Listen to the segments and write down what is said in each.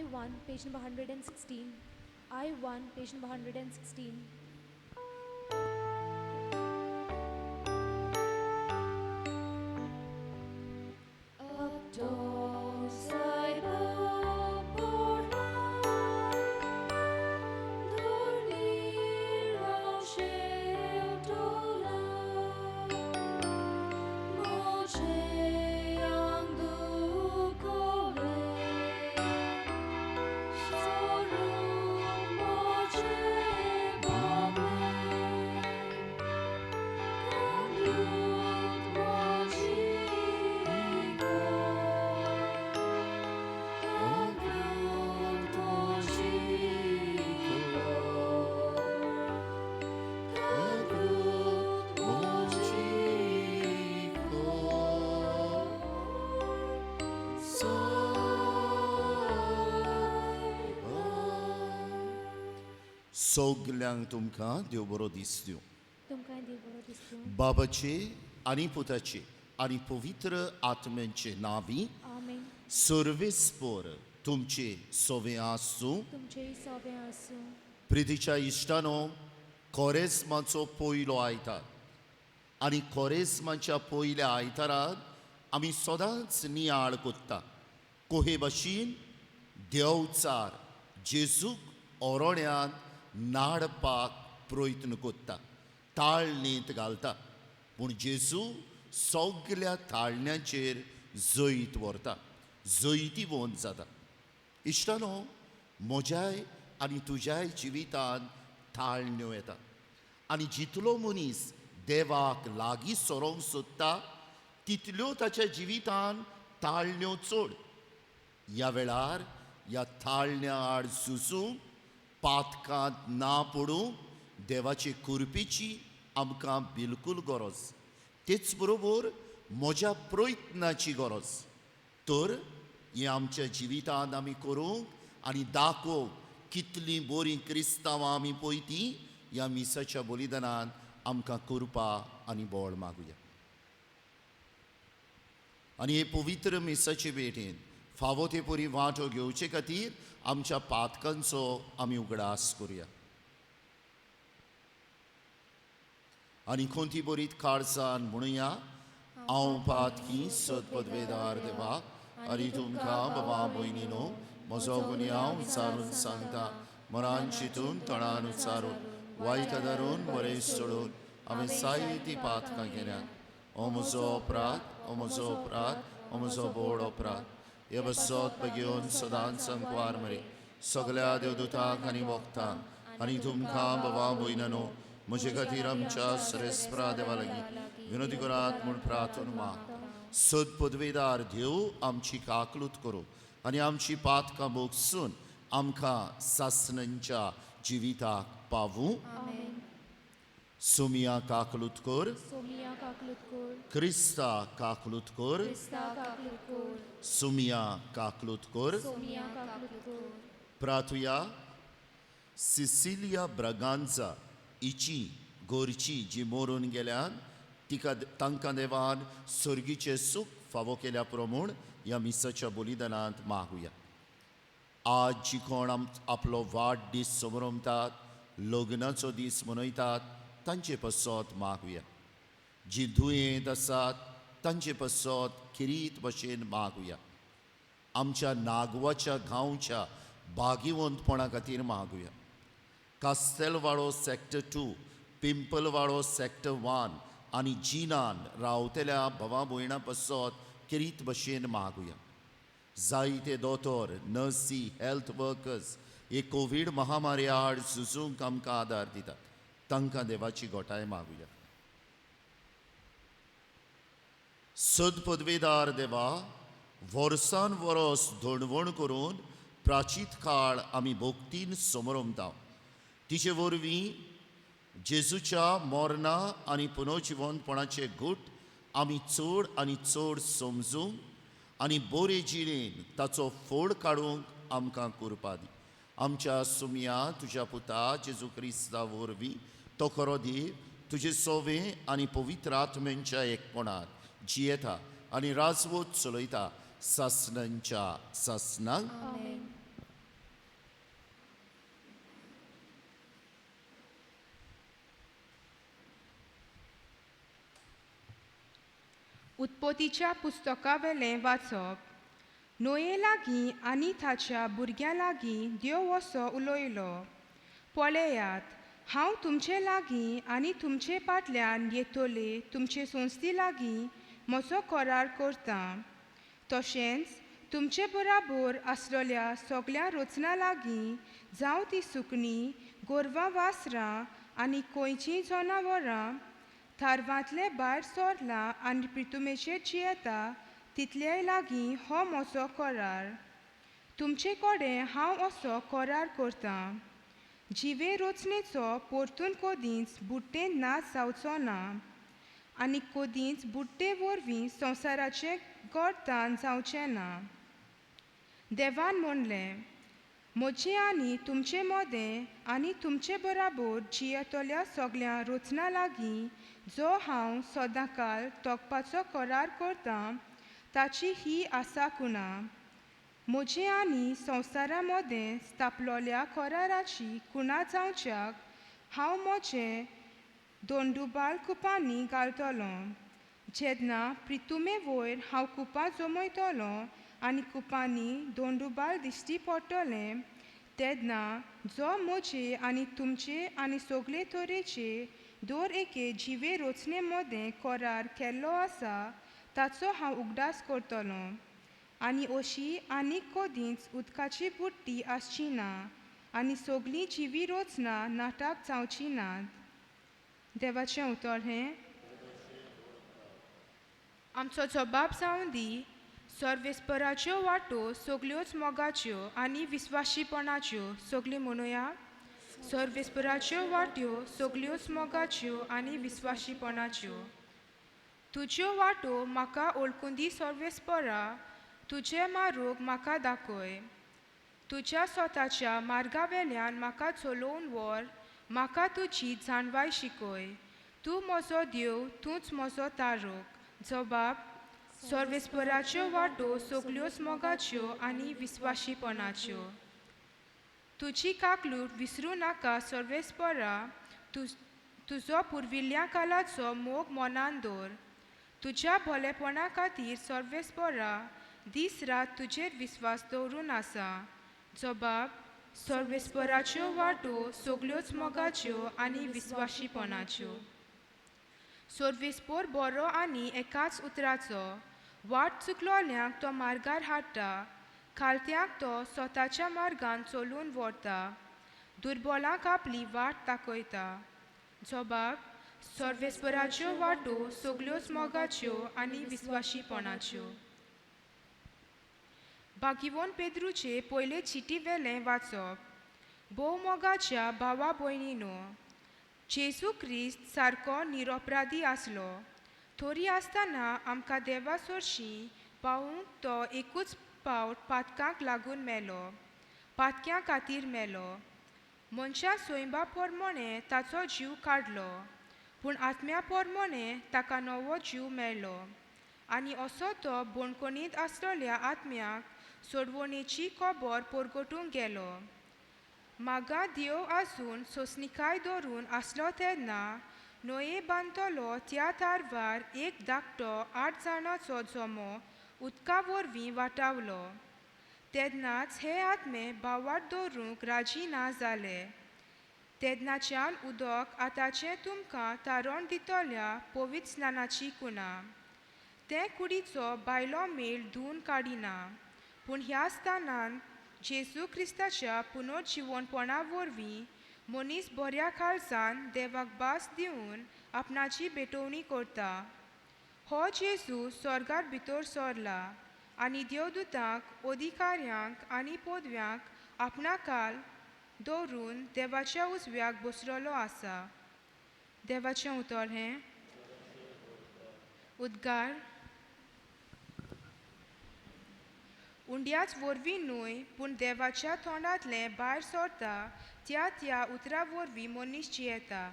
I1, page number 116. I1, page number 116. सगल्यांक तुमकां देव बरो दीस दिवं. तुमकां देव बरो दीस दिवं. बाबाचे आनी पुताचे आनी पवित्र आत्म्यांचे नावी आमेन. सर्वेस्पर तुमचे सोवे आसूं. तुमचेय सोबे आसूं. प्रितीच्या इश्टानो, कोरेस्माचो पयलो आयतार आनी कोरेस्माच्या पयल्या आयताराक आमी सदांच नियाळ कोत्ता. कोहे भाशेन देवचार जेजूक ओरोड्यांत नाडपाक प्रयत्न कोत्ता, ताळणेंत घालता. पूण जेजू सगल्या ताळण्यांचेर जैत व्हरता, जैती वोंद जाता. इश्टानो, म्हज्याय आनी तुज्याय जिवितांत ताळण्यो येता आनी जितलो मनीस देवाक लागीं सरोंक सोदता तितल्यो ताच्या जिवितांत ताळण्यो चड. ह्या वेळार ह्या ताळण्या आड झुजूंक, पातकांत ना पडूंक देवाचे कृपेची आमकां बिलकूल गरज. तेच बरोबर म्हज्या प्रयत्नाची गरज. तर हें आमच्या जिवितांत आमी करूंक आनी दाखोवंक कितलीं बरीं क्रिस्तांवां आमी पळय तीं ह्या मिसाच्या बलिदानांत आमकां कृपा आनी बळ मागुया. आनी हे पवित्र मिसाचे भेटेन फावो ते परी वांटो घेवचे खातीर आमच्या पातकांचो आमी उगडास करुया. आनी कोणती बरीत काळजान म्हणुया, हांव पातकी सदपदवेदार देवाक आनी तुमकां बाबा भयणीनो म्हजो गुन्हे हांव विचारून सांगता. मरान चिंतून तळान उचारून वायट धरून बरें सोडून हांवें जायतीं पातकां केल्यात. हो म्हजो अपराध, हो म्हजो अपराध, हो म्हजो बोड अपराध. हे बसत घेवन सदांच संकवार मरे सगल्या देवदूतांक आनी वखदांक आनी तुमकां बाबा भयणीनो म्हजे खातीर आमच्या सरेस्परा देवा लागीं विनोदी करात म्हूण प्रार्थन मागता. सद पदवेदार देव आमची काकलूत करूं आनी आमची पातकां भोगसून आमकां सासणांच्या जिविताक पावूं. सुमिया काकलूत कर, सोमिया काकलूत कोर. क्रिस्ता काकलूत कर, क्रिस्ता काकलूत कोर. सुमिया काकलूत कर. सोमिया काकलूत कोर. प्रार्थुया. सिसिलिया ब्रागांझा हिची गोरची जी मरून गेल्यान तांकां देवान सर्गीचें सूख फावो केल्या प्रमाण ह्या मिसाच्या बलिदानांत मागुया. आज जी कोण आपलो वाडदीस समरमतात, लग्नाचो दीस मनयतात, तांचे पसत मागुया. जी दुयेंत आसात तांचे पसत किरीत भशेन मागुया. आमच्या नागवाच्या गांवच्या भागिवंतपणा खातीर मागुया. कास्तेलवाडो सॅक्टर 2, पिंपलवाडो सॅक्टर 1 आनी जिनान रावतल्या भावा भयणां पसत किरीत भशेन मागुया. जायते दोतोर, नर्सी, हेल्थ वर्कर्स हे कोवीड महामारी आड झुजूंक आमकां आदार दितात, तांकां देवाची घोटाय मागुया. सद पदवेदार देवा, वर्सान वरस धणवण करून प्राचीत काळ आमी भोगतीन समरमता. तिचे वरवीं जेजूच्या मरणा आनी पुनर्जिवंतपणाचे गूट आमी चड आनी चड समजूंक आनी बरे जिणेन ताचो फोड काडूंक आमकां कृपा दी. आमच्या सुमिया तुज्या पुता जेजू क्रिस्ता वरवीं तो खरो देव तुजे सोवे आनी पवित्र आत्म्यांच्या एकपणांत जियेता आनी राजवट चलयता सासणांच्या सासणांक. उत्पत्तीच्या पुस्तका वेलें वाचप। नोये लागीं आनी ताच्या भुरग्यां लागीं देव असो उलयलो, पळयात, हांव तुमचे लागीं आनी तुमचे फाटल्यान येतोले तुमचे संस्थे लागीं म्हजो करार करतां। तशेंच तुमचे बराबर आसलेल्या सगळ्या रचना लागीं, जावं ती सुकणीं, गोरवां वासरां आनी खंयचीं जनावरां, थारवांतले भायर सरलां आनी पितुमेचेर जियेता तितल्याय लागीं हो म्हजो करार। तुमचे कडेन हांव असो करार करतां, जिवे रचनेचो परतून कदींच बुड्डें नाश जावचो ना, आनी कदींच बुड्डे वरवीं संवसाराचें गरदान जावचें ना। देवान म्हणलें, म्हजें आनी तुमचे मदें आनी तुमचे बराबर जियेतल्या सगळ्या रचना लागीं जो हांव सदांकाल तोखपाचो करार करतां, ताची ही आसा खुणा, म्हजे आनी संवसारा मदें स्थापलोल्या कराराची खुणा जावच्याक हांव म्हजें दोंडुबाल कुपांनी घालतलों। जेन्ना प्रितुमे वयर हांव कुपां जमयतलों आनी कुपांनी दोंडुबाल दिश्टी पडटलें, तेन्ना जो म्हजे आनी तुमचे आनी सगळे तरेचे दर एके जिवे रचने मदें करार केल्लो आसा ताचो हांव उगडास करतलों, आनी अशी आनीक कदींच उदकाची बुड्डी आसची ना, आनी सगळीं जिवी रचना नाटाक जावची नात। देवाचें उतर हें, आमचो जबाब जावन दी, सर्वेस्पराच्यो वाटो सगळ्योच मोगाच्यो आनी विस्वाशीपणाच्यो, सगळीं म्हणुया, सर्वेस्पराच्यो वाट्यो सगळ्योच मोगाच्यो आनी विस्वाशीपणाच्यो। तुज्यो वाटो म्हाका ओळखून दी सर्वेस्परा, तुजे मार्ग म्हाका दाखय। तुज्या स्वताच्या मार्गा वेल्यान म्हाका चलोवन व्हर, म्हाका तुजी जाणवाय शिकय। तूं म्हजो देव, तूंच म्हजो तारक। जबाब, सर्वेस्पराच्यो वाटो सगळ्योच मोगाच्यो आनी विस्वाशीपणाच्यो। तुजी काकलूट विसरूं नाका सर्वेस्परा, तुजो पुर्विल्ल्या काळाचो मोग मनान दवर। तुज्या भलेपणा खातीर सर्वेस्परा, दीस रात तुजेर विस्वास दवरून आसा। जबाब, सर्वेस्पराच्यो वाटो सगळ्योच मोगाच्यो आनी विस्वाशीपणाच्यो। सर्वेस्पर बरो आनी एकाच उतराचो, वाट चुकलोल्यांक तो मार्गार हाडटा, खालत्यांक तो स्वताच्या मार्गान चलोवन व्हरता, दुर्बलांक आपली वाट दाखयता। जबाब, सर्वेस्पराच्यो वाटो सगळ्योच मोगाच्यो आनी विस्वाशीपणाच्यो। बागिवोन पेद्रूचे पयले चिटी वेलें वाचप। भोव मोगाच्या भावा भयणींनो, जेजू क्रिस्त सारको निरपराधी आसलो, तरी आसतना आमकां देवा चडशीं पावूंक तो एकूच पावट पातकांक लागून मेलो, पातक्यां खातीर मेलो। मनशा सोयंबा पोरमोणें ताचो जीव काडलो, पूण आत्म्या पोरमोणें ताका नवो जीव मेळ्ळो, आनी असो तो बोणकोणींत आसलेल्या आत्म्याक सोडवणेची खबर परगटूंक गेलो। मागा देव आजून सोंसणीकाय धरून आसलो तेन्ना नोये बांदतलो त्या तारवार एक धाकटो 8 जाणांचो जमो उदका वरवीं वाटावलो। तेन्नाच हे आत्मे भावार्थ दवरूंक राजी ना जाले। तेन्नाच्यान उदक आतांचें तुमकां तारण दितल्या पवित्र स्नानाची खुणा। ते कुडीचो भायलो मेळ धुवन काडिना, पूण ह्या स्थानान जेजू क्रिस्ताच्या पुनर्जीवनपणा वरवीं मनीस बऱ्या काळजान देवाक भास दिवन आपणाची भेटवणी करता। हो जेजू स्वर्गार भितर सरला आनी देवदूतांक, अधिकाऱ्यांक आनी पदव्यांक आपणा काल दवरून देवाच्या उजव्याक बसलेलो आसा। देवाचें उतर हें, उद्गार, उंड्याच वरवीं न्हय, पूण देवाच्या तोंडांतलें भायर सरता त्या उतरा वरवीं मनीस जियेता।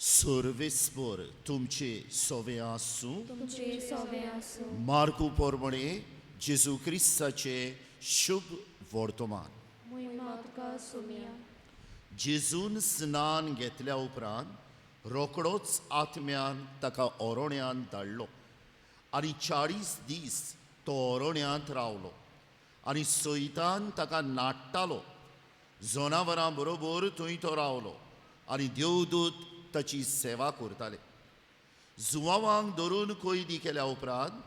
सर्वेस्पर तुमचे सोवे आसूं। तुमचे सोवे आसूं। मार्कू पोरमोणे जेजू क्रिस्ताचे शुभ वर्तमान। महिमा तुका सुमिया। जेजून स्नान घेतल्या उपरांत रोकडोच आत्म्यान ताका ओरोण्यांत धाडलो आनी 40 दीस तो ओरोण्यांत रावलो आनी सैतान ताका नाट्टालो. जनावरां बरोबर थंय तो रावलो आनी देवदूत ताची सेवा करताले. जुवांवांक धरून कैदी केल्या उपरांत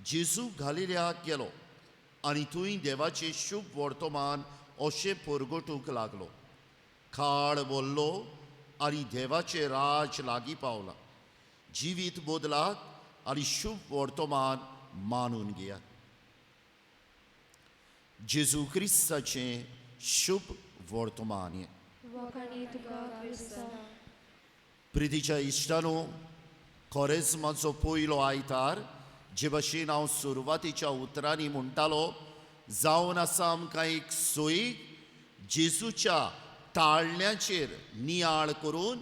जेजू गालिल्याक गेलो आनी थंय देवाचें शुभ वर्तमान अशें परगटूंक लागलो. काळ बोल्लो आनी देवाचें राज लागीं पावलां. जिवीत बदलात आनी शुभ वर्तमान मानून घेयात. जेजू क्रिस्ताचें शुभ वर्तमान हें. वखाणी तुका क्रिस्ता. प्रितीच्या इश्टानो, कोरेस्माचो पयलो आयतार जे भाशेन हांव सुरवातीच्या उतरांनी म्हणटालो, जावन आसा आमकां एक सोयीक जेजूच्या ताळण्याचेर नियाळ करून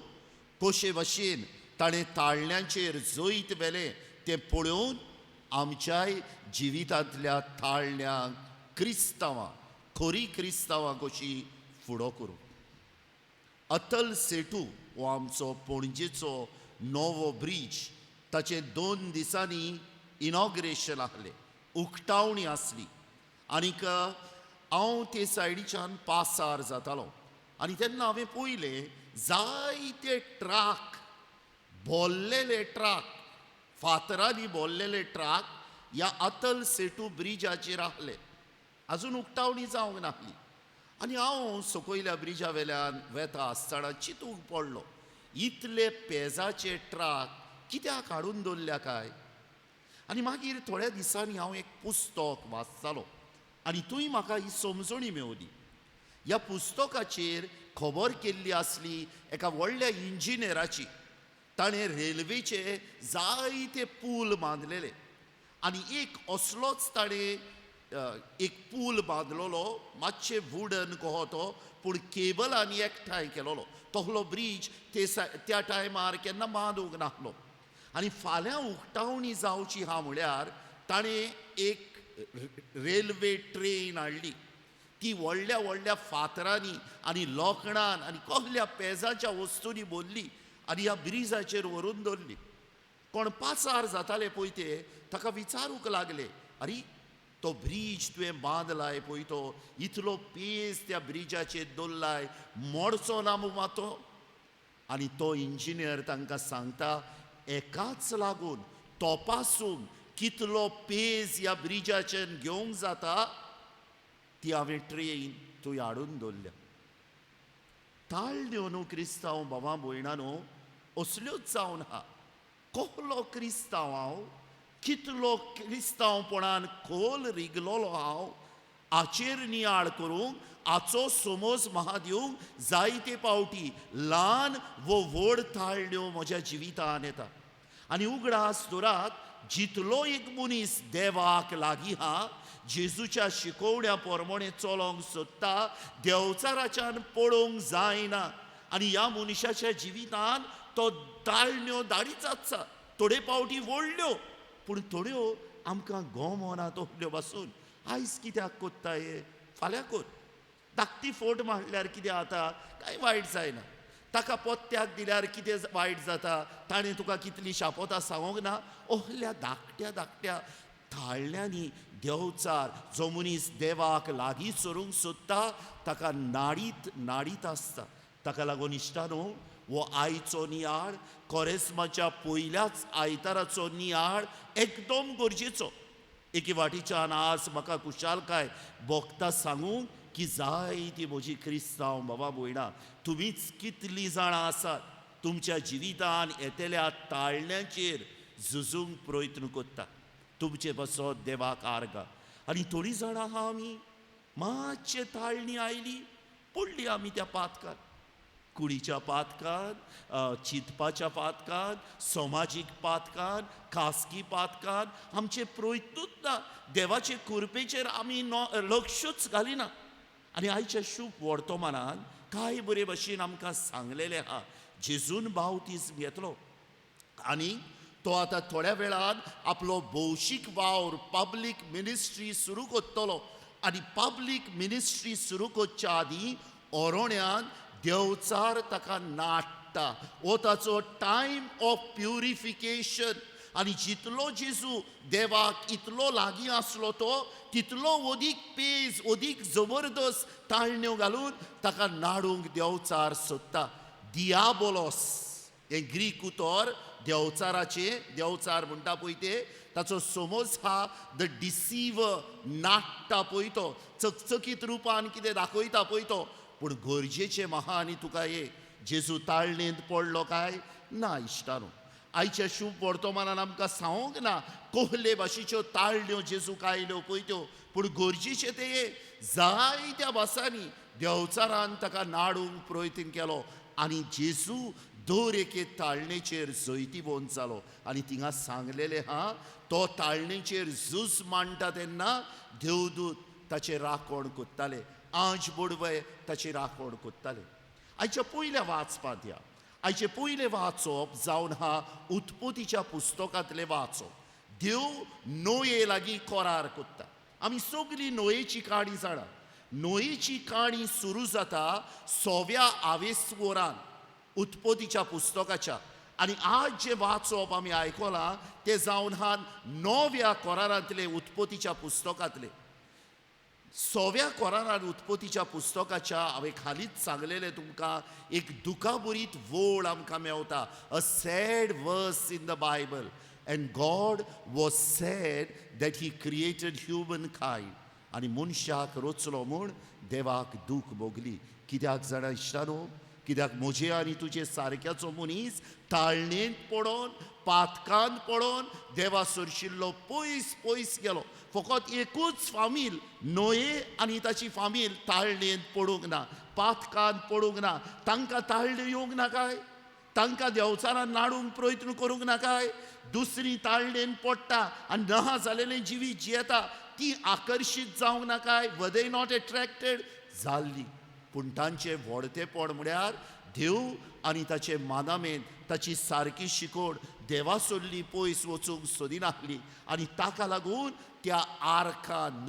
कशे भाशेन ताणें ताळण्याचेर जैत वेलें तें पळोवन आमच्याय जिवितांतल्या ताळण्यांक क्रिस्तांवां, खरी क्रिस्तांवां कशी फुडो करूं. अतल सेतू हो आमचो पणजेचो नवो ब्रिज, ताचें 2 दिसांनी इनॉग्रेशन आसलें, उक्तावणी आसली. आनीक हांव ते सायडीच्यान पासार जातालो आनी तेन्ना हांवें पळयलें जायते ट्राक, भोल्लेले ट्राक, फातरांनी भोल्लेले ट्राक ह्या अतल सेतू ब्रिजाचेर आसले. आजून उक्तावणी जावंक नासली. आनी हांव सकयल्या ब्रिजा वेल्यान वेता आसतना चिंतूंक पडलो, इतले पेजाचे ट्राक कित्याक हाडून दवरल्या काय. आनी मागीर थोड्या दिसांनी हांव एक पुस्तक वाचतालो आनी थंय म्हाका ही समजणी मेवली. ह्या पुस्तकाचेर खबर केल्ली आसली एका व्हडल्या इंजिनियराची. ताणें रेल्वेचे जायते पूल बांदलेले आनी एक असलोच ताणें एक पूल बांदलोलो, मातशे वुडन कहो तो, पूण केबलांनी एकठांय केलोलो. तसलो ब्रिज त्या टायमार केन्ना बांदूंक नासलो. आनी फाल्यां उक्तावणी जावची हा म्हळ्यार ताणें एक रेल्वे ट्रेन हाडली. ती व्हडल्या व्हडल्या फातरांनी आनी लोखणान आनी कसल्या पेजाच्या वस्तूंनी भरली आनी ह्या ब्रिजाचेर व्हरून दवरली. कोण पासार जाताले पळय ते ताका विचारूंक लागले, अरे तो ब्रिज तुवें बांदलाय पळय तो, इतलो पेज त्या ब्रिजाचेर दवरलाय, मोडचो ना मुगो मातो. आनी तो इंजिनियर तांकां सांगता, एकाच लागून तपासून कितलो पेज ह्या ब्रिजाचेर घेवंक जाता ती हांवें ट्रेन थंय हाडून दवरल्या. ताळण्यो न्हू क्रिस्तांव भावां भयणांनो, असल्योच जावन आहा. कसलो क्रिस्तांव हांव, कितलो क्रिस्तांवपणान खोल रिगलोलो हांव, हाचेर नियाळ करूंक, हाचो समज म्हाका दिवंक जायते पावटी ल्हान वो व्हड ताळण्यो म्हज्या जिवितांत येता. आनी उगडास धरात, जितलो एक मनीस देवाक लागीं हा, जेजूच्या शिकोवण्या प्रमाणें चलोंक सोदता, देवचाराच्यान पळोवंक जायना. आनी ह्या मनशाच्या जिवितांत तो ताळण्यो धाडीत आसता. थोडे पावटी व्हडल्यो, पूण थोड्यो आमकां गोमोना तोहल्यो पासून. आयज कित्याक कोत्ता हे, फाल्यां कोर. धाकटी फोट मारल्यार कितें जाता, कांय वायट जायना. ताका पत्त्याक दिल्यार कितें वायट जाता, ताणें तुका कितली शापोतां सांगोंक ना. ohल्या धाकट्या धाकट्या ताळण्यांनी देवचार जो मनीस देवाक लागीं सरूंक सोदता ताका नाडीत नाडीत आसता. ताका लागून इश्टानो, हो आयचो नियाळ, कोरेस्माच्या पयल्याच आयताराचो नियाळ एकदम गरजेचो. एके वाटेच्यान आज म्हाका कुशालकाय भोगता सांगूंक की जायतीं म्हजी क्रिस्तांव भावां भयणां, तुमीच कितलीं जाणां आसात तुमच्या जिवितान येतेल्या ताळण्यांचेर झुजूंक प्रयत्न करता. तुमचे बसत देवाक आर्गा. आनी थोडीं जाणां आहा आमी, मातशे ताळणी आयली पडली आमी त्या पातकान, कुडीच्या पातकान, चिंतपाच्या पातकान, समाजीक पातकान, खासगी पातकान. आमचे प्रयत्नूच ना, देवाचे कृपेचेर आमी लक्षूच घालिना. आनी आयच्या शुभ वर्तमानान कांय बरे भाशेन आमकां सांगलेलें आहा, जेजून बावतीज घेतलो आनी तो आतां थोड्या वेळान आपलो भौशीक वावर, पब्लीक मिनिस्ट्री सुरू करतलो. आनी पब्लीक मिनिस्ट्री सुरू करच्या आदीं ओरोण्यांत देवचार ताका नाट्टा नाट्टा हो ताचो टायम ऑफ प्युरिफिकेशन. आनी जितलो जेजू देवाक इतलो लागीं आसलो तो तितलो अदीक पेज अदीक जबरदस्त ताळण्यो घालून ताका नाडूंक देंवचार सोदता. दियाबोलोस हे ग्रीक उतर देंवचार म्हणटा पळय ते ताचो समज हा द डिसिवर, नाट्टा पळय तो, चकचकीत रुपान कितें दाखयता पळय तो. पूण गरजेचें महा आनी तुका हे जेजू ताळणेंत पडलो काय ना इश्टानो. आयच्या शुभ वर्तमानान आमकां सांगोंक ना कोहले भाशेच्यो ताळण्यो जेजूक आयल्यो पळय त्यो. पूण गरजेचें ते जायत्या भासांनी देंवचारान ताका नाडूंक प्रयत्न केलो. आनी जेजू दर एके ताळणेचेर जैती भोवन जालो. आनी थिंगा सांगलेलें हा तो ताळणेचेर झूज मांडटा तेन्ना देवदूत ताचें राखण कोत्ताले, आंज बोडवय ताचें राखण कोत्ताले. आयच्या पयल्या वाचपांत या. आयचे पयले वाचप जावन हा उत्पत्तीच्या पुस्तकांतले वाचप. देव नोये लागीं करार कोत्ता. आमी सगळी नोयेची काणी जाणा. नोयेची काणी सुरू जाता 6व्या आवेसवरान उत्पत्तीच्या पुस्तकाच्या. आनी आज जे वाचप आमी आयकलां ते जावन हा 9व्या करारांतले उत्पत्तीच्या पुस्तकांतले. 6व्या करारान उत्पत्तीच्या पुस्तकाच्या हांवें खालीच सांगलेलें तुमकां एक दुखाबरीत वळ आमकां मेवता. अ सॅड वर्स in the Bible. End God was sad that he created human kind. आनी मनशाक रचलो म्हूण देवाक दूख भोगली. कित्याक जाणा इश्टानो, कित्याक म्हजे आनी तुजे सारक्याचो मनीस ताळणेंत पडोन पातकांत पडोन देवा सरशिल्लो पयस पयस गेलो. फकत एकूच फामील नोये आनी ताची फामील ताळणेंत पडूंक ना, पातकांत पडूंक ना. तांकां ताळण्यो येवंक ना काय? तांकां देंवचारान नाडूंक प्रयत्न करूंक ना काय? दुसरी ताळणेंत पडटा आनी ना जालेलें जिवीत जियेता ती आकर्शीत जावंक ना काय? वर दे नॉट एट्रॅक्टेड? जाल्ली. पूण तांचें व्हडतेपण म्हळ्यार देव आनी ताचे मानामेन ताची सारकी शिकोड देवा सोडली पयस वचूंक सोदिनासली. आनी ताका लागून त्या आर्कान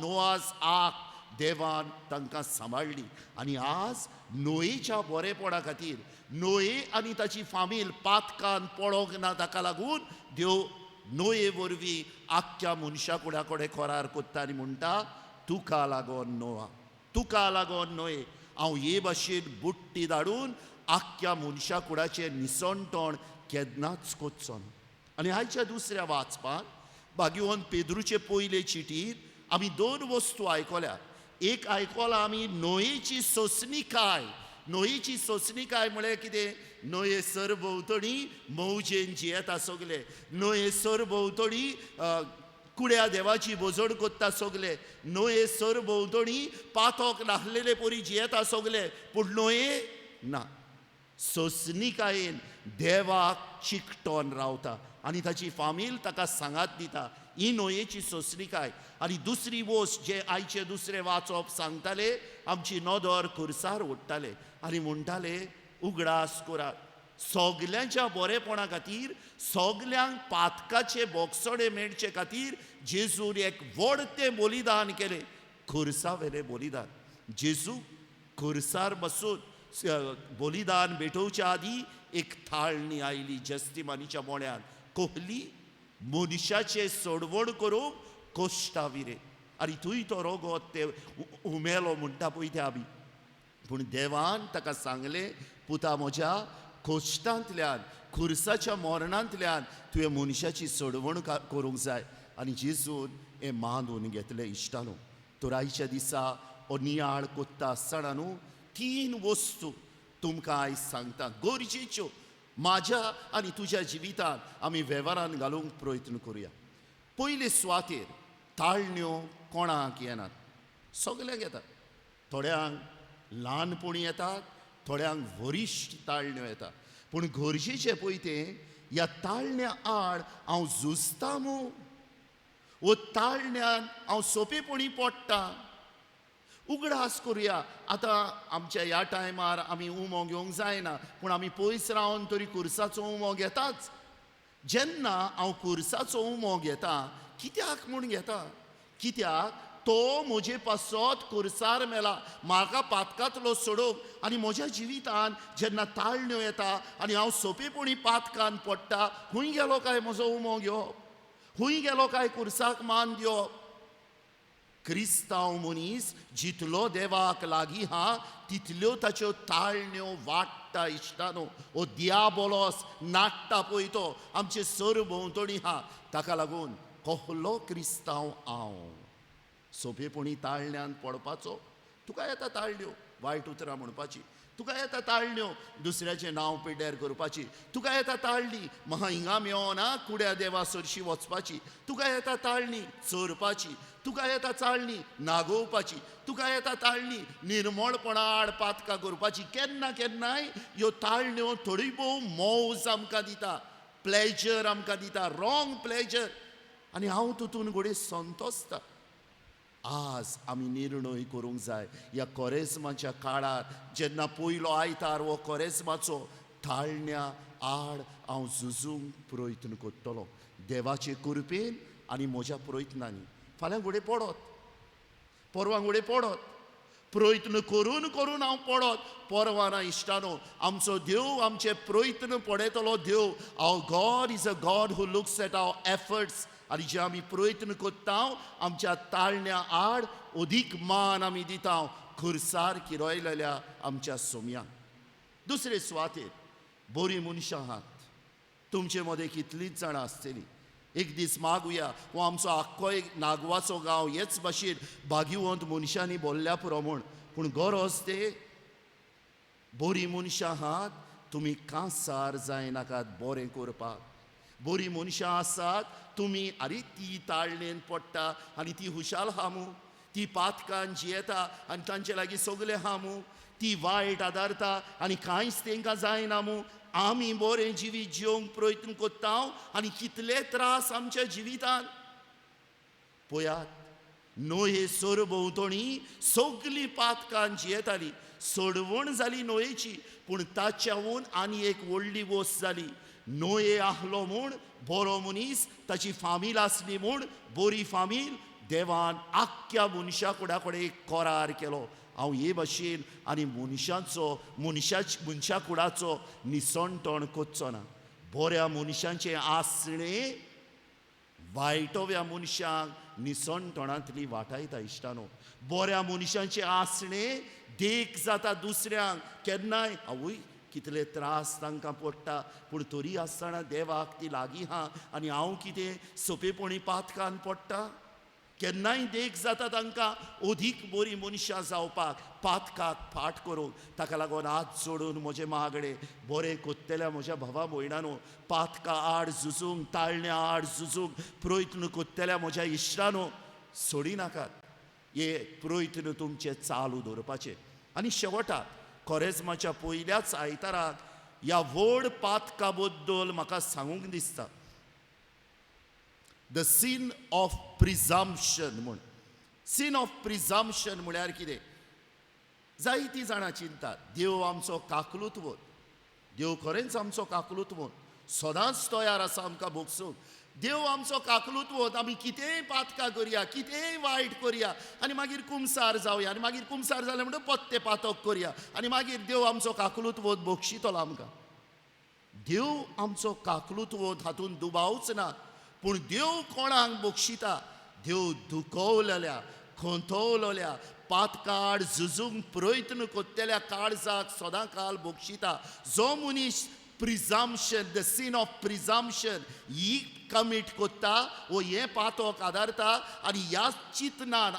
नोआज आर्क देवान तांकां सांबाळली. आनी आज नोयेच्या बरेपणा खातीर नोये आनी ताची फामील पातकान पडोंक ना ताका लागून देव नोये वरवीं आख्ख्या मनशा कुडा कडेन करार कोत्ता आनी म्हणटा तुका लागोन नोआ, तुका लागोन नोये हांव हे भाशेन बुट्टी धाडून आख्ख्या मनशा कुडाचें निसणटण केन्नाच कोचचो ना. आनी आयच्या दुसऱ्या वाचपान भाग्यवन पेद्रूचे पयले चिटीर आमी 2 वस्तू आयकल्या. एक आयकलां आमी नोयेची सोंसणीकाय. नोयेची सोंसणीकाय म्हळ्यार कितें? नोये सरभोंवतणी मौजेन जियेता सगले. नोये सरभोंवतणी कुड्या देवाची बोजड कोत्ता सगले. नोये सरभोंवतणी पातोक नासलेले परी जियेता सगले. पूण नोये ना, सोंसणीकायेन देवाक चिकटोन रावता आनी ताची फामील ताका सांगात दिता. ही नोयेची सोंसणीकाय. आनी दुसरी वस्त जे आयचे दुसरे वाचप सांगताले आमची नदर खुर्सार ओडटाले आनी म्हणटाले उगडास करात. सगल्यांच्या बरेपणा खातीर, सगल्यांक पातकाचे बोगसडे मेळचे खातीर जेजून एक व्हडतें बलिदान केलें. खुर्सावेलें बलिदान. जेजू खुर्सार बसून बलिदान भेटोवच्या आदीं एक थाळणी आयली जस्तिमानीच्या बोण्यान. कोहली मनशाचे सोडवण करूंक कोश्टाविरे. आनी थंय तो रोगोत ते उमेलो म्हणटा पळय ते आमी. पूण देवान ताका सांगलें पुता म्हज्या कोश्टांतल्यान, खुर्साच्या मरणांतल्यान तुवें मनशाची सोडवण करूंक जाय. आनी जेजून हें मानून घेतलें इश्टानो. तर आयच्या दिसा हो नियाळ कोत्ता आसतना न्हू 3 वस्तू तुमकां आयज सांगता गरजेच्यो म्हाज्या आनी तुज्या जिवितांत आमी वेव्हारान घालूंक प्रयत्न करुया. पयले सुवातेर ताळण्यो कोणाक येनात? सगल्यांक येतात. थोड्यांक ल्हानपणी येतात, थोड्यांक वरिश्ट ताळण्यो येतात. पूण गरजेचें पळय तें ह्या ताळण्या आड हांव झुजता मू, वो ताळण्यान हांव सोंपेपणी पडटां. उगडास करुया. आतां आमच्या ह्या टायमार आमी उमो घेवंक जायना पूण आमी पयस रावन तरी खुर्साचो उमो घेताच. जेन्ना हांव खुर्साचो उमो घेतां कित्याक म्हूण घेता? कित्याक तो म्हजे पासत कुर्सार मेला म्हाका पातकांतलो सोडोवंक. आनी म्हज्या जिवितान जेन्ना ताळण्यो येता आनी हांव सोंपेपणी पातकान पडटा, खूंय गेलो काय म्हजो उमो घेवप, खूंय गेलो काय कुर्साक मान दिवप. क्रिस्तांव मनीस जितलो देवाक लागीं हा तितल्यो ताच्यो ताळण्यो वाडटा इश्टानो. हो दियाबोलोस नाट्टा पळय तो आमचे सरभोंवतणी हा. ताका लागून कहलो क्रिस्तांव हांव सोंपेपणी ताळण्यांत पडपाचो. तुका येता ताळण्यो वायट उतरां म्हणपाची, तुका येता ताळण्यो दुसऱ्याचें नांव पिड्ड्यार करपाची, तुका येता ताळणी म्हाका हिंगा मेळना कुड्या देवा सरशी वचपाची, तुका येता ताळणी चोरपाची, तुका येता ताळणी नागोवपाची, तुका येता ताळणी निर्मळपणा आड पातकां करपाची. केन्ना केन्नाय ह्यो ताळण्यो थोडी भोव मौज आमकां दिता, प्लेजर आमकां दिता, रॉंग प्लेजर. आनी हांव तुतून घोडये संतोसता. आज आमी निर्णय करूंक जाय ह्या कोरेजमाच्या काळार जेन्ना पयलो आयतार वो कोरेजमाचो ताळण्या आड हांव झुजूंक प्रयत्न करतलों देवाचे कृपेन आनी म्हज्या प्रयत्नांनी. फाल्यां घोडये पडत, परवां घोडये पडत, प्रयत्न करून करून हांव पडत. परवां ना इश्टानो, आमचो देव आमचे प्रयत्न पळयतलो देव. Our god is a god who looks at our efforts. आनी जे आमी प्रयत्न करता आमच्या ताळण्या आड अदीक मान आमी दिता खुर्सार किरोयलेल्या आमच्या सोम्यांक. दुसरे सुवातेर बरीं मनशां आहात तुमचे मदें कितलींच जाणां आसतलीं. एक दीस मागुया हो आमचो आख्खो एक नागवाचो गांव हेच भाशेन भाग्यवंत मनशांनी बोल्ल्या प्रमाण. पूण गरज ते बरीं मनशां आहात, तुमी कांसार जायनाकात बरें करपाक. बरीं मनशां आसात, तुमी आरे ती ताळणेन पडटा आनी ती हुशाल हामू, ती पातकान जियेता आनी तांचे लागीं सगलें हामू, ती वायट आदारता आनी कांयच तांकां जायना मू. आमी बरें जिवीत जिवंक प्रयत्न करता आनी कितले त्रास आमच्या जिवितान. पळयात, नोये सरभोंवतणी सगलीं पातकान जियेतालीं. सोडवण जाली नोयेची, पूण ताच्याहून आनी एक व्हडली वोस्त जाली. नोये आहलो म्हूण बरो मनीस, ताची फामील आसली म्हूण बरी फामील. देवान आख्ख्या मनशा कुडा कडेन एक करार केलो. हांव हे भाशेन आनी मनशा कुडाचो निसणटण करचो ना. बऱ्या मनशांचें आसणें वायटव्या मनशांक निसणटणांतली वाटायता इश्टानो. बऱ्या मनशांचें आसणें देख जाता दुसऱ्यांक. केन्नाय आवय कितले त्रास तांकां पडटा, पूण तरी आसतना देवाक ती लागीं हा आनी हांव कितें सोंपेपणी पातकान पडटा. केन्नाय देख जाता तांकां अदीक बरीं मनशां जावपाक, पातकाक फाट करूंक. ताका लागून हात जोडून म्हजे महागडे बरें कोत्तेल्या म्हज्या भावा भयणांनो, पातका आड झुजूंक, ताळण्या आड झुजूंक प्रयत्न कोत्तेल्या म्हज्या इश्टांनो, सोडी नाकात. हे प्रयत्न तुमचे चालू दवरपाचे. आनी शेवटाक कोरेजमाच्या पयल्याच आयताराक ह्या व्हड पातका बद्दल म्हाका सांगूंक दिसता. द सीन ऑफ प्रिझम्पशन म्हूण. सीन ऑफ प्रिझम्पशन म्हळ्यार कितें? जायतीं जाणां चिंतात देव आमचो काकलूत्व. देव खरेंच आमचो काकलूत्व, सदांच तयार आसा आमकां भोगसूंक. देव आमचो काकलूत्व, आमी कितेंय पातकां करया, कितेंय वायट करया आनी मागीर कुमसार जावया आनी मागीर कुमसार जालें म्हणटच पत्ते पातक करया आनी मागीर देव आमचो काकलूत्व भोगशितलो आमकां. देव आमचो काकलूत्व हातूंत दुबावच ना. पूण देव कोणाक बक्षिता? देव दुखवलेल्या, खंतवलेल्या, पातकाड झुजूंक प्रयत्न करतेल्या काळजाक सदां काल बक्षिता. जो मनीस presumption, the scene of presumption ही कमीट करता वो हे पातक आदारता आनी ह्या चिंतनान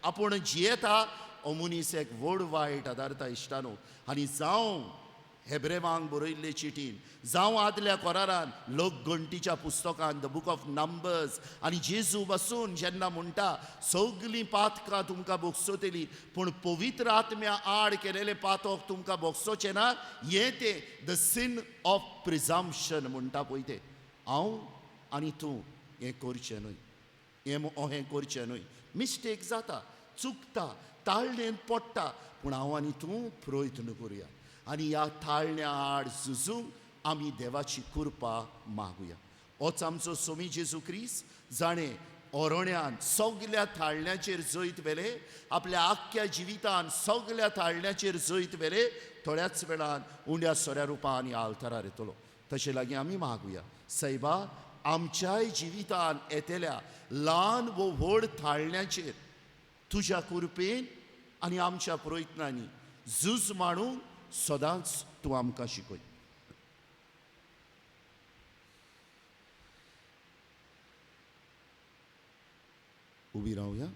आपूण जियेता, हो मनीस एक व्हड वायट आदारता इश्टानो. आनी जावं हेब्रेवांक बरयल्ले चिटीन, जावं आदल्या कोरारान लोकगणतीच्या पुस्तकान द बूक ऑफ नंबर्स, आनी जेजू बसून जेन्ना म्हणटा सगलीं पातकां तुमकां भोगसोतलीं पूण पवित्र आत्म्या आड केलेलें पातक तुमकां भोगसोचें ना. हें तें द सीन ऑफ प्रिझम्पशन म्हणटा पळय तें. हांव आनी तूं हें करचें न्हय, हें करचें न्हय. मिस्टेक जाता, चुकता, ताळणेन पडटा, पूण हांव आनी तूं प्रयत्न करुया आनी ह्या ताळण्या आड झुजूंक आमी देवाची कृपा मागुया. होच आमचो स्वामी जेजू क्रिस्त जाणें ओरोण्यान सगल्या थाळण्याचेर जैत वेले, आपल्या आख्या जिवितान सगल्या थाळण्याचेर जैत वेले, थोड्याच वेळान उंड्या सोऱ्या रुपान ह्या आल्तारार येतलो. तशें लागीं आमी मागुया, सैबा आमच्याय जिवितान येतेल्या ल्हान वो व्हड थाळण्याचेर तुज्या कृपेन आनी आमच्या प्रयत्नांनी झूज मारूंक सदांच तूं आमकां शिकय. उबी रावया.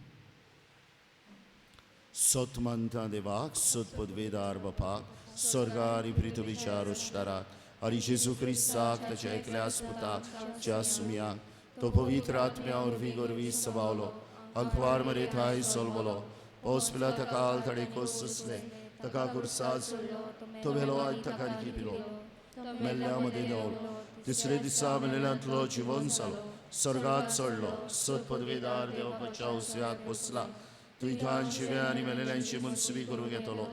सतमंता देवाक, सत पदवेदार बापाक, स्वर्गार पृथ्वीच्या रोशनाराक आनी जेजू क्रिस्ताक ताच्या एकल्या पुताक ज्या सुमयाक तो पवित्र आत्म्या वरवीं गोरवीं सबावलो, अखबार मरे थाय सोलवलो, पावस पिला तकाल थडे कोस सुसले, तका कुर्साज तो भेलो आय तका पिलो, मेल्ल्या मध्ये देवलो, तिसरे दिसा मेलेल्यांतलो जिवन जालो, स्वर्गात चडलो, सत पदवेदार देवपाच्या उजव्याक बसला, तुयथान जिव्या आनी मेलेल्यांची मुनसुबी करूंक येतलो,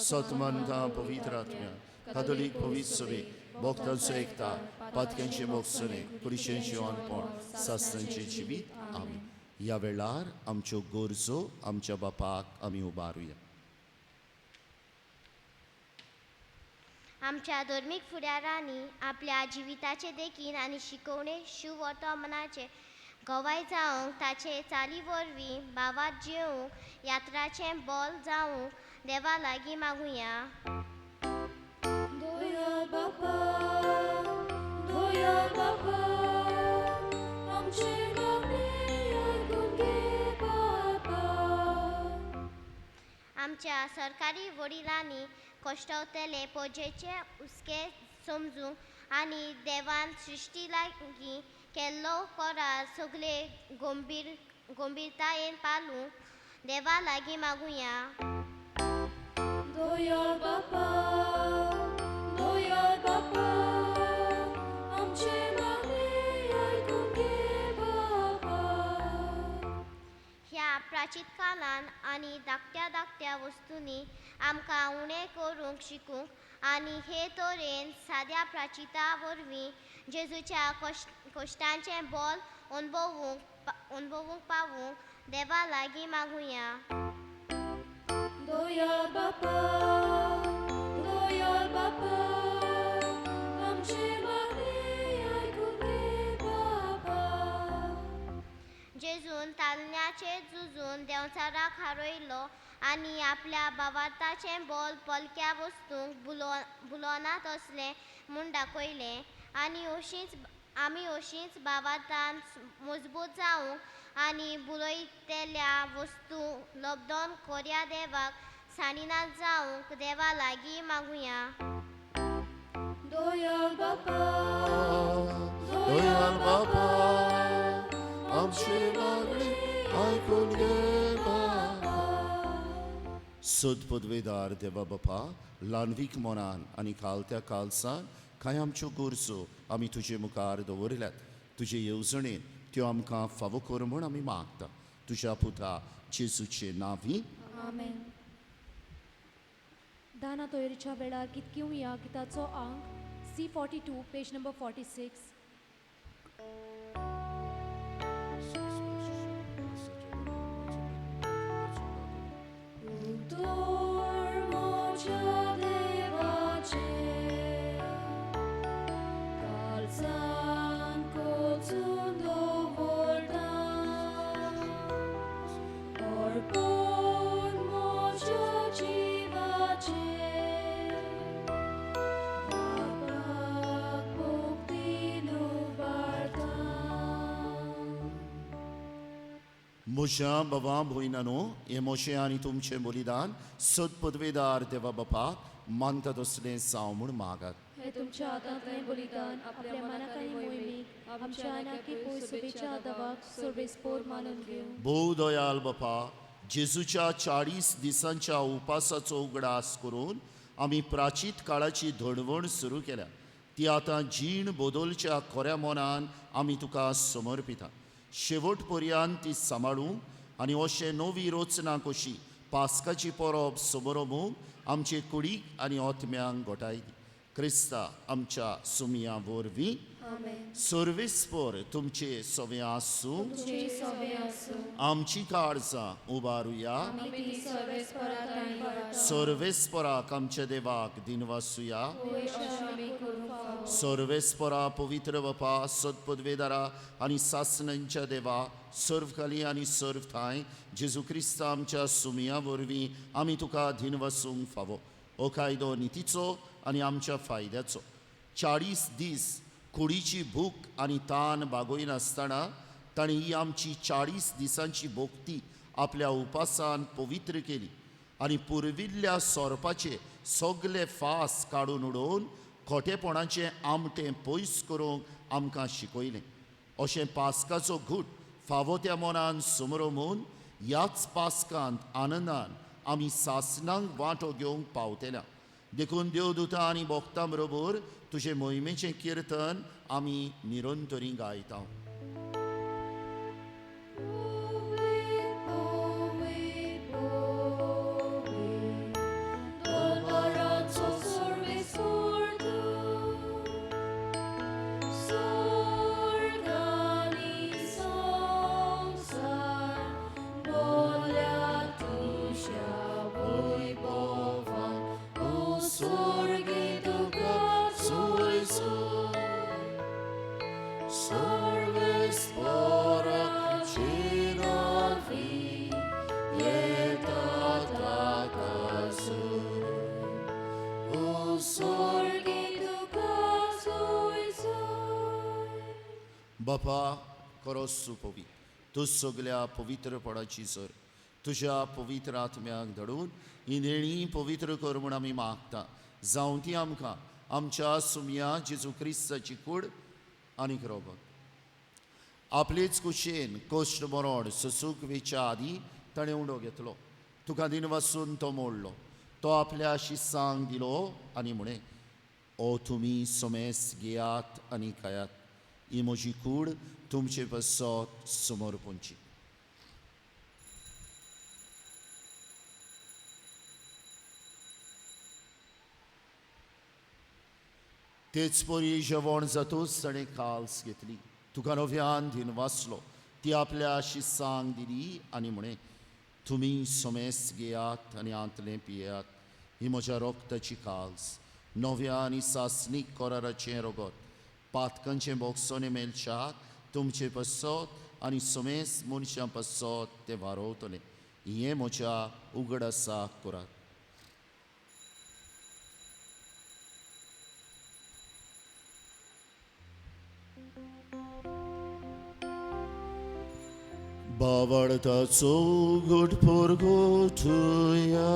सतमंता पवित्र आत्म्या, कातोलीक पवित्र सभेक, भक्तांचो एकता, पातक्यांचे मोगसणे, कुडीचें जिवनपण, सासणांचें जिवीत. आमीन. ह्या वेळार आमच्यो गरजो आमच्या बापाक आमी उबारुया. आमच्या धर्मीक फुडारांनी आपल्या जिविताचे देखीन आनी शिकवणे शुभ वर्तमानाचे गवाय जावंक ताचे चाली वरवीं भावात जिवंक यात्राचें बोल जावंक देवा लागीं मागुया. दोया बापा, दोया बापा, आमचे मागणे आयकून घे बापा. आमच्या सरकारी वडिलांनी कश्टवतले पोजेचे उस्के समजूंक आनी देवान सृश्टी लागीं केल्लो करार सगळे गंभीरतायेन पालूंक देवा लागीं मागुया. दोया बापा, दोया बापा, आमचे मागणे आयकून घे बापा. ह्या प्राचीन काळान आनी धाकट्या वस्तूंनी आमकां उणें करूंक शिकूंक आनी हे तरेन साद्या प्राचिता वरवीं जेजूच्या कश्टांचें बोल अणभवूंक पावूंक देवा लागीं मागुया. दोया बापा, दोया बापा, आमचे मागणे आयकून घे बापा. जेजून तालण्याचेर झुजून देंवचाराक हारयलो आनी आपल्या भावार्थाचें बोल पलक्या वस्तूंक बुलोनात असलें म्हूण दाखयलें आनी आमी अशींच भावार्थान मजबूत जावंक आनी बुलयतेल्या वस्तू लब्धोन कोऱ्या देवाक सानिनात जावंक देवा लागीं मागुया. दोया बापा, दोया बापा, आमचे मागणे आयकून घे बापा. सत पदवेदार देवा बापा, ल्हानवीक मनान आनी कालत्या कालसान कांय आमच्यो गरजो आमी तुजे मुखार दवरल्यात. तुजे येवजणेन त्यो आमकां फावो कर म्हूण आमी मागता. तुज्या पुता जेजूचे नांवीं. आमेन. दाना तोयरीच्या वेळार कितक्यूं या गिताचो अंक C42 पेज नंबर 46. म्हज्या भावां भयणांनो, हे मोशें आनी तुमचें बलिदान सत पदवेदार देवा बापाक मानता तसलें जावं म्हूण मागात. हे तुमच्या हातांतलें बलिदान आपल्या मनाक आनी मोहिमेक आमच्या अनाकी पयसुबेच्या दवाक सर्वेस्पोर मानून घेवं. भोव दयाल बापा, जेजूच्या 40 दिसांच्या उपासाचो उगडास करून आमी प्राचीत काळाची धडवण सुरू केल्या. ती आतां जीण बदलच्या खऱ्या मनान आमी तुका समर्पिता. शेवट पर्यंत ती सांबाळूंक आनी अशें नवी रचना कशी पास्काची परब समोरमूंक आमचे कुडीक आनी ओतम्यांक घोटाय दी. क्रिस्ता आमच्या सुमया वरवीं. सर्वेस्पर तुमचे सवे आसूं तुमचे सवे आसूं आमची काळजां उबारुया आमी ती सर्वेस्परात आनी वाडटा सर्वेस्पराक आमच्या देवाक दिनवासुया वैशाख आमी करूंक फावो सर्वेस्परा पवित्र बापा सदपदवेदारा आनी सासणांच्या देवा सर्व खाली आनी सर्व थाय जेजू क्रिस्त आमच्या सुमिया वरवीं आमी तुका दिनवासूंक फावो हो कायदो नितीचो आनी आमच्या फायद्याचो 40 दीस कुडीची भूक आनी तान बागोयनासतना ताणी ही आमची 40 दिसांची भोगती आपल्या उपासान पवित्र केली आनी पुर्विल्ल्या सोरपाचे सगळे फास काडून उडोवन खोटेपणाचें आमटें पयस करूंक आमकां शिकयलें अशें पास्काचो घूट फावो त्या मनान सुमरमून ह्याच पास्कांत आनंदान आमी सासणांक वांटो घेवंक पावतेल्या देखून देवदूतां आनी भोगतां बरोबर तुजे मोहिमेचें कीर्तन आमी निरंतरी गायता बापा खरोच पवित्र तूं सगळ्या पवित्रपणाची सर तुज्या पवित्र आत्म्याक धडून ही देणी पवित्र कर म्हूण आमी मागता जावं ती आमकां आमच्या सुमिया जेजू क्रिस्ताची कूड आनीक रोगत आपलेच कुशेन कोश्ट मरोड ससूक वेच्या आदी ताणें उंडो घेतलो तुका दिन वासून तो मोडलो तो आपल्या शिस्सांक दिलो आनी म्हणे ओ तुमी सोमेस घेयात आनी खायात ही म्हजी कूड तुमचे बसत समोर पोंची तेच परी जेवण जातूच ताणें काल्स घेतली तुका नव्यान दिन वाचलो ती आपल्या शिस्सांक दिली आनी म्हणे तुमी सोमेस घेयात आनी आंतलें पियेयात ही म्हज्या रोगताची काल्स नव्या आनी सासणीक कोराराचें रोगत पातकांचें बोगसोने मेलशाक तुमचे पसत आनी सोमेस मनशां पसत ते वारोवतले हें म्हज्या उगडासाक करात बावडताचो उगड परगोटुया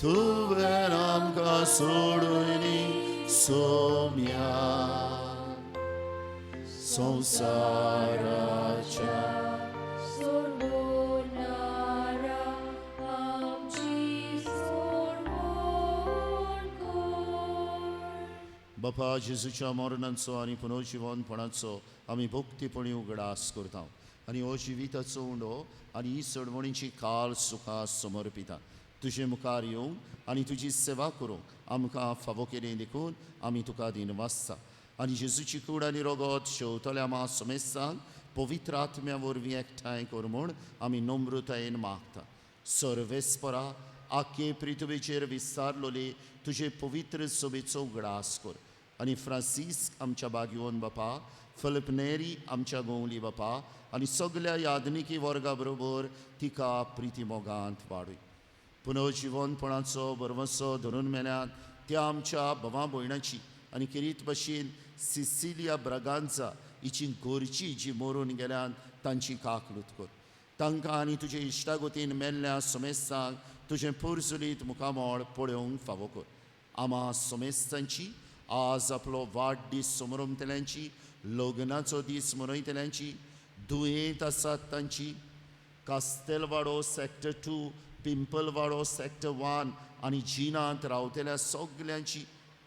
तुवें आमकां सोडूनी सोम्या संवसाराच्या बापा जेजूच्या मरणाचो आनी पुनर्जिवनपणाचो आमी भक्तीपणी उगडास करता आनी हो जिविताचो उंडो आनी ही सडवणीची काल सुखां समर्पिता तुजे मुखार येवंक आनी तुजी सेवा करूंक आमकां फावो केलें देखून आमी तुका दिनवासता आनी जेजूची कूड आनी रोगत शेवतल्या मा सोमेसांक पवित्र आत्म्या वरवीं एकठांय कर म्हूण आमी नम्रतायेन मागता सर्वेस्परा आख्खे पृथ्वीचेर विस्तारलोले तुजे पवित्र सभेचो उगडास कर आनी फ्रांसीस आमच्या बागयोन बापा फिलिपनेरी आमच्या गोंवली बापा आनी सगळ्या यादनिकी वर्गा बरोबर तिका प्रिती मोगांत वाडय पुनर्जिवनपणाचो बरवसो धरून मेल्यान त्या आमच्या भवा भयणाची आनी किरीत भशेन सिसिलिया ब्रागांजा हिची गोरची जी मरून गेल्यान तांची काकलूत कर तांकां आनी तुजे इश्टागोतीन मेल्ल्या सोमेस्तांक तुजें पुरजुलीत मुखामोळ पळोवंक फावो कर आमा सोमेस्तांची आज आपलो वाडदीस समरमतल्यांची लग्नाचो दीस मनयतल्यांची दुयेंत आसात तांची कास्तेलवाडो सॅक्टर 2 पिंपलवाडो सॅक्टर 1 आनी जिनांत रावतल्या सगल्यांची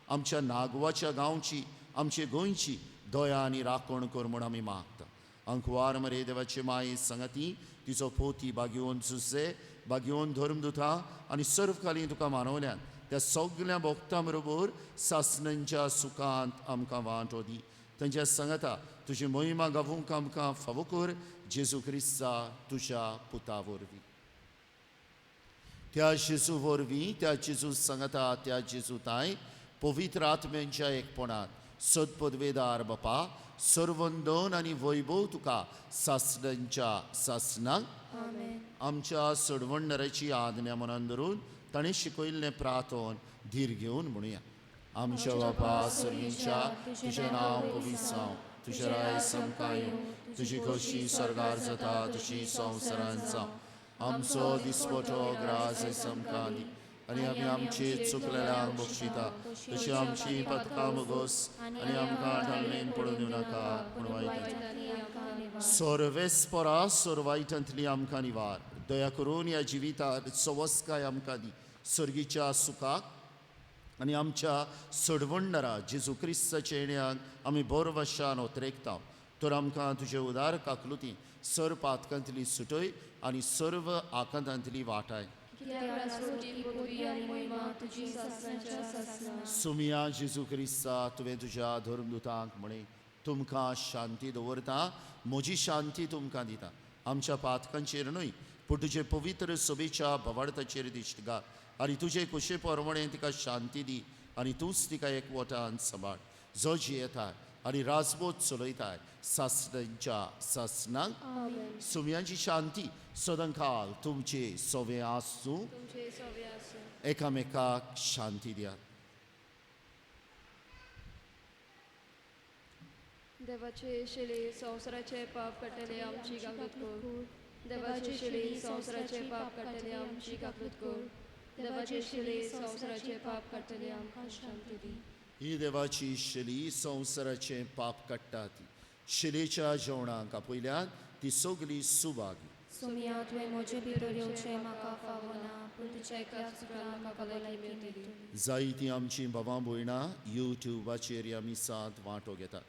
आमच्या नागवाच्या गांवची आमचे गोंयची दया आनी राखण कर म्हूण आमी मागता अंकवार मरे देवाचे माये संगती तिचो पोती बागयोन जुसे बागेवन धर्मदुता आनी सर्व खाली तुका मानवल्यान त्या सगळ्या भक्तां बरोबर सासणांच्या सुखांत आमकां वांटो दी. तांच्या सांगाता तुजी महिमा गावूंक आमकां फावो कर जेजू क्रिस्ता तुज्या पुता वरवीं. त्या जेजू वरवीं त्या जेजू सांगाता त्या जेजू ताय पवित्र आत्म्यांच्या एकपणात सदपदवेदार बापा सर्वंदन आनी वैभव तुका सासणांच्या सासणांक आमच्या सडवणदाराची आज्ञा मनान धरून ताणें शिकयल्लें प्रार्थन धीर घेवन म्हणुया. आमच्या बापा सर्गीच्या तुजें नांव पवित्र जावं, तुजें राय समकां येवं, तुजी खोशी स्वर्गार जाता तशी संवसारांत जावं. आमचो दिसपटो ग्रास समकां दी आनी आमी आमची चुकलेल्यांक बक्षिता तशी आमची पथकां बगोस आनी आमकां ढाळणेन पडूं दिवं नाका पूण वायटांतली सर्वेस्परा सर्वायटांतली आमकां निवार. दया करून ह्या जिवितांत सवस्काय आमकां दी सर्गीच्या सुखाक आनी आमच्या सडवणदारा जेजू क्रिस्ताच्या येण्याक आमी बरो वशान ओतरेकता. तर आमकां तुजे उदार काकलुती सर्व पातकांतली सुटय आनी सर्व आकांतांतली वाटाय. सुमिया जेजू क्रिस्ता तुवें तुज्या धर्मदुतांक म्हणे तुमकां शांती दवरता, म्हजी शांती तुमकां दिता. आमच्या पातकांचेर न्हय पूण तुजे पवित्र सभेच्या भवार्थाचेर दिश्ट घाल आनी तुजे कुशे परमणे तिका शांती दी आनी तूंच तिका एकवटान सांबाळ. जो जियेताय आनी राजबोध चलयताय सासणांच्या सासणांक सुमयांची शांती सदांकाल तुमचे सोवे आसूं. एकामेकाक शांती दियात. देवाचे शिले संवसाराचे पाप कटले आमची गागत कर. देवाचे शिले संवसाराचे पाप कटले आमची गागत कर. देवाचे शिले संवसाराचे पाप कटले आमकां शांती दी. ही देवाची शिली संवसाराचे पाप काडटा ती. शिलेच्या जेवणाक आपयल्यान ती सगली सुभागी. सुमिया तुवें म्हजे भितर येवचें म्हाका फावना पूण तुज्या एकल्याच सुखान म्हाका भलाई मेळटली. जायतीं आमची भावां भयणां युट्यूबाचेर ह्या मिसांत वांटो घेतात.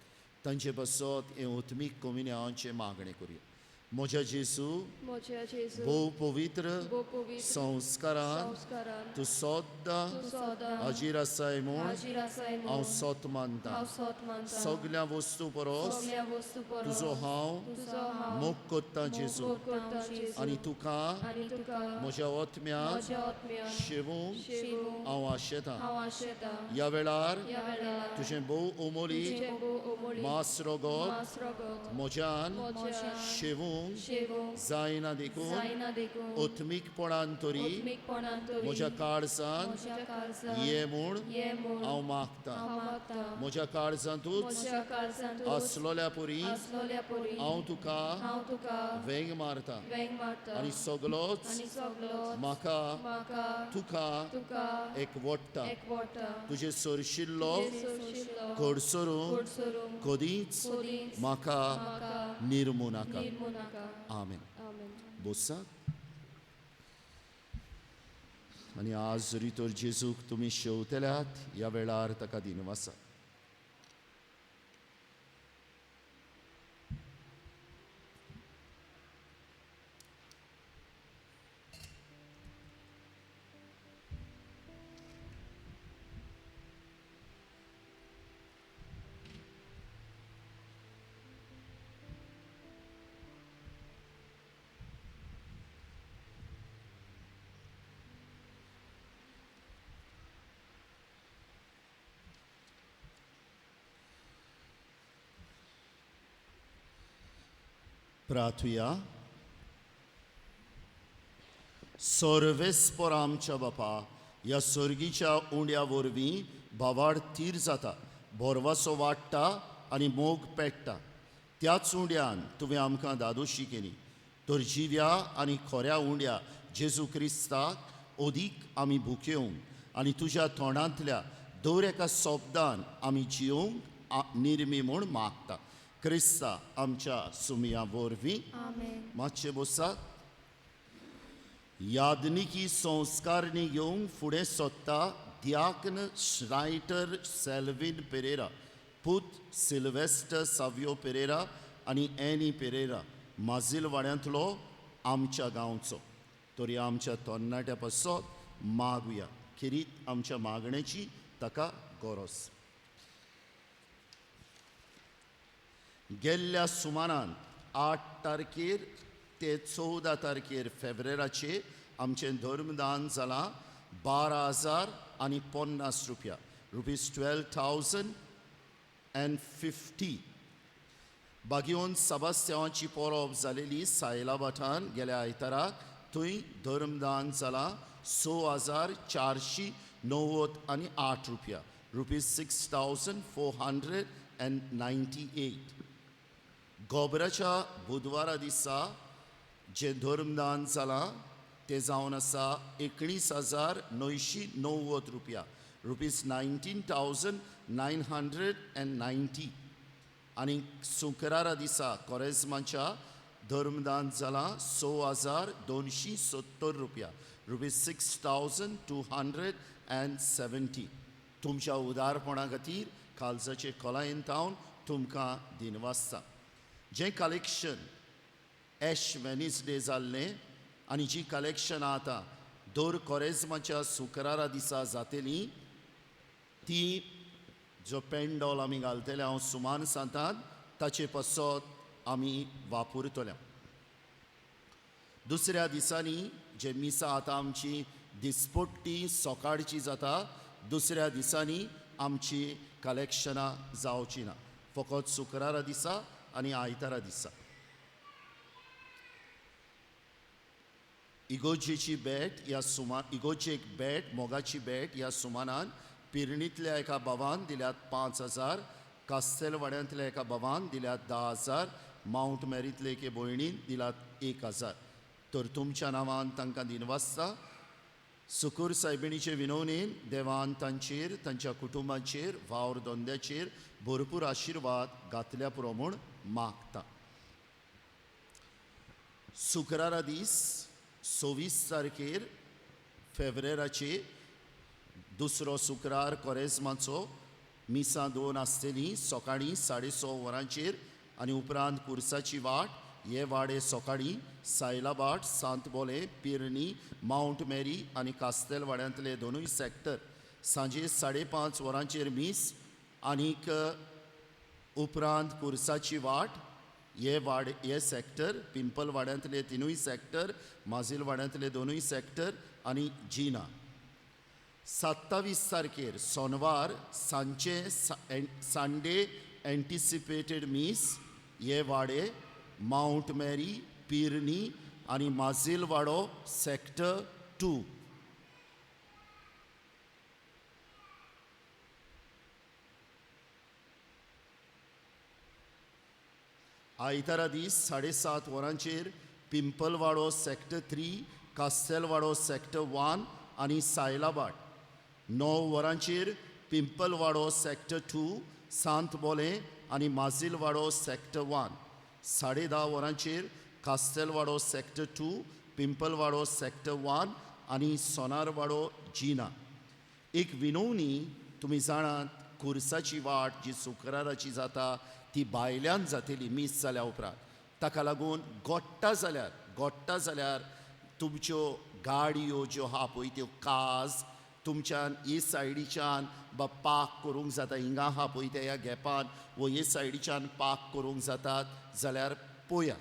तांचे बसत हे ओत्मीक कम्युनियांचे मागणें करुया. म्हज्या जेजू मोच्या जेजू भोव पवित्र भोव पवित्र संस्कारान संस्कारान तूं सद्दां सदां हाजीर आसाय म्हूण हाजीर आसाय म्हूण हांव सत मानतां. हांव सत मानतां. सगळ्या वस्तू परस सगळ्या वस्तू परस तुजो हांव तुजो हांव मोग करतां जेजू मोग करतां जेजू. आनी तुका आनी तुका म्हज्या ओतम्यान म्हज्या आत्म्यान शेवूंक शेवूंक हांव आशेतां. हांव आशेतां. ह्या वेळार ह्या वेळार तुजें भोव ओमोली तुजें भोव ओमोली मास रगत मास रगत म्हज्यान म्हज्यान शेवूंक शेवूंक जायना देखून जायना देखून ओत्मीकपणान तरी ओत्मीकपणान तरी म्हज्या काळजांत म्हज्या काळजांत ये म्हूण ये म्हूण हांव मागतां. हांव मागतां. म्हज्या काळजांतूच म्हज्या काळजांत आसलोल्या पुरी आसलोल्या परी हांव तुका हांव तुका वेंग मारतां वेंग मारतां. आनी सगलोच आनी सगळो म्हाका म्हाका तुका तुका एकवटता. एकवटा. तुजे सरशिल्लो सोशिल्लो घडसरून घडसरून कधीच कधीच म्हाका म्हाका निर्मू नाका. निर्मू नाका. आमेन. आमेन. बोसात. आनी आज जरी तर जेजूक तुमी शेवतल्यात ह्या वेळार ताका दिनवासा. प्रार्थुया. सर्वेस्पर आमच्या बापा ह्या सर्गीच्या उंड्या वरवीं भावाड तीर जाता, बोरवासो वाडटा आनी मोग पेट्टा. त्याच उंड्यान तुवें आमकां दादोशी केली. तर जिव्या आनी खोऱ्या उंड्या जेजू क्रिस्ताक ओदीक आमी भुकेवंक आनी तुज्या तोंडांतल्या दर एका शब्दान आमी जियोंक निर्मी म्हूण मागता. क्रिस्ता आमच्या सुमिया वरवीं. मातशे बसात. यादनिकी संस्कारणी घेवंक फुडें सोदता दियाकन श्रायटर सेल्विन पेरेरा, पूत सिल्वेस्टर सावियो पेरेरा आनी एनी पेरेरा, माजिल वाड्यांतलो आमच्या गांवचो. तरी आमच्या तरणाट्या पासत मागुया. खेरीत आमच्या मागण्याची ताका गरज. गेल्ल्या सुमारान 8 तारखेर ते 14 तारखेर फेब्रुवाराचे आमचें धर्मदान जालां 12,050 रुपया, ₹12,050. बागयोन सभास्थांवाची परब जालेली सायलाबाठान गेल्या आयताराक थंय धर्मदान जालां 6,498 रुपया, ₹6,498. गोबराच्या बुधवारा दिसा जे धर्मदान जालां ते जावन आसा 19,990 रुपया, ₹19,990. आनी शुक्रारा दिसा कोरेजमाच्या धर्मदान जालां 6,270 रुपया, ₹6,270. तुमच्या उदारपणा खातीर कालजाचे कोलायेंत हांव तुमकां दिनवासता. जें कलेक्शन एश वेनिसडे जाल्लें आनी जी कलेक्शन आतां दर कोरेजमाच्या शुक्रारा दिसा जातली ती जो पेंडॉल आमी घालतले हांव सुमान सांगतात ताचे पासत आमी वापरतले. दुसऱ्या दिसांनी जे मिसां आतां आमची दिसपट्टी सकाळची जाता, दुसऱ्या दिसांनी आमची कलेक्शनां जावची ना, फकत शुक्रारा दिसा आनी आयतारा दिसा. इगोजेची भेट ह्या इगोजेक भेट मोगाची भेट ह्या सुमानान पिरणींतल्या एका भावान दिल्यात 5,000, कास्तेलवाड्यांतल्या एका भावान दिल्यात 10,000, माउंट मेरींतले एके भयणीन दिल्यात 1,000. तर तुमच्या नांवान तांकां दिनवासता. सुकूर सायबिणीचे विनवणेन देवान तांचेर तांच्या कुटुंबाचेर वावर धंद्याचेर भरपूर आशिर्वाद घातल्या पुरो म्हूण मागता. शुक्रारा दीस 26 तारखेर फेब्रुवाराचे दुसरो शुक्रार कोरेजमाचो मिसां 2 आसतलीं, सकाळीं 6:30 वरांचेर आनी उपरांत कुर्साची वाट. हे वाडे सकाळीं सायलाबाट, सांतबोले, पिर्णी, माउंट मेरी आनी कास्तेलवाड्यांतले दोनूय सॅक्टर. सांजे 5:30 वरांचेर मीस आनीक उपरांत कुर्साची वाट. हे सॅक्टर पिंपलवाड्यांतले 3 सॅक्टर, माजिलवाड्यांतले 2 सॅक्टर आनी जिना. 27 तारखेर सोनवार सांचे संडे एंटिसिपेटेड मीस. हे वाडे माउंट मेरी, पिर्णी आनी माजिलवाडो सॅक्टर 2. आयतारा दीस 7:30 वरांचेर पिंपलवाडो सॅक्टर 3, कास्तेलवाडो सॅक्टर 1 आनी सायलाबाट. 9 वरांचेर पिंपलवाडो सॅक्टर 2, सांतबोले आनी माजिलवाडो सॅक्टर 1. 10:30 वरांचेर कास्तेलवाडो सॅक्टर 2, पिंपलवाडो सॅक्टर 1 आनी सोनारवाडो जिना. एक विनवणी, तुमी जाणात कुर्साची वाट जी शुक्राराची जाता ती भायल्यान जातली मीस जाल्या उपरांत. ताका लागून गोडटा जाल्यार तुमच्यो गाडयो ज्यो आहा पळय त्यो काज तुमच्यान हे सायडीच्यान पार्क करूंक जाता. हिंगा आहा पळय त्या ह्या गॅपान वो हे सायडीच्यान पार्क करूंक जातात जाल्यार पळयात.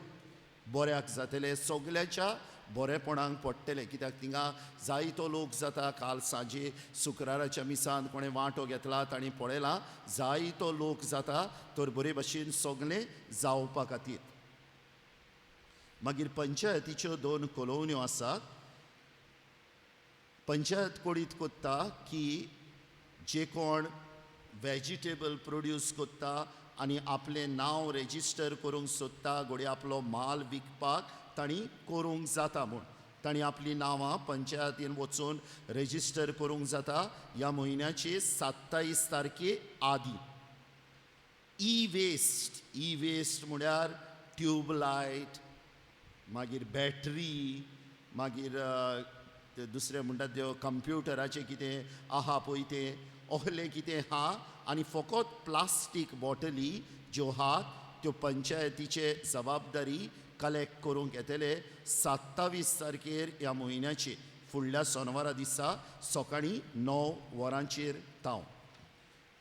बऱ्याक जातलें, सगल्याच्या बरेपणांक पडटलें. कित्याक थिंगा जायतो लोक जाता. काल सांजे शुक्राराच्या मिसांत कोणें वांटो घेतला तांणी पळयलां जायतो लोक जाता. तर बरे भशेन सगलें जावपा खातीर. मागीर पंचायतीच्यो 2 कॉलोन्यो आसात. पंचायत कोडीत कोत्ता की जे कोण वेजिटेबल प्रोड्यूस कोत्ता आनी आपलें नांव रेजिस्टर करूंक सोदता, घोडये आपलो माल विकपाक तांणी करूंक जाता म्हूण. तांणी आपलीं नांवां पंचायतीन वचून रेजिस्टर करूंक जाता ह्या म्हयन्याचे 27 तारखे आदीं. ई वेस्ट म्हळ्यार ट्यूबलायट, मागीर बॅटरी, मागीर दुसरें म्हणटात त्यो कंप्युटराचें कितें आहा पळय तें ohले कितें आहा. आनी फकत प्लास्टीक बॉटली ज्यो आहात त्यो पंचायतीचे जबाबदारी कलेक्ट करूंक येतले 27 तारखेर ह्या म्हयन्याची फुडल्या सोनवारा दिसा सकाळीं 9 वरांचेर ताव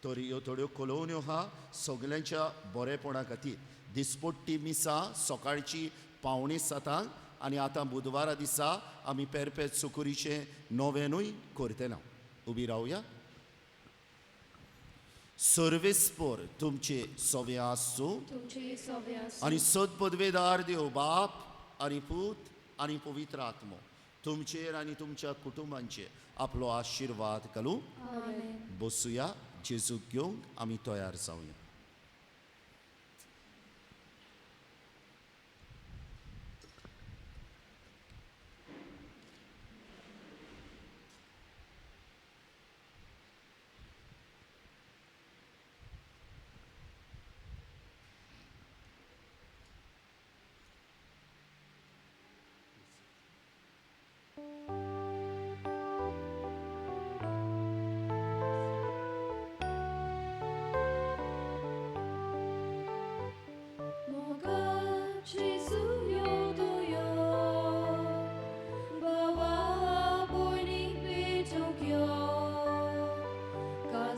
तर ह्यो थोड्यो कॉलोन्यो आहा सगल्यांच्या बरेपणा खातीर दिसपट्टी मिसां सकाळची 6:45 आनी आतां बुधवारा दिसा आमी पेरपेत सुकुरीचें नोवेनूय करतले उबी रावया सर्वेस्पोर तुमचे सवे आसूं तुमची सव्य आसूं आनी सद पदवेदार देव बाप आनी पूत आनी पवित्र आत्मो तुमचेर आनी तुमच्या कुटुंबांचेर आपलो आशिर्वाद घालूं आमेन बसूया जेजूक घेवंक आमी तयार जावया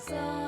Casa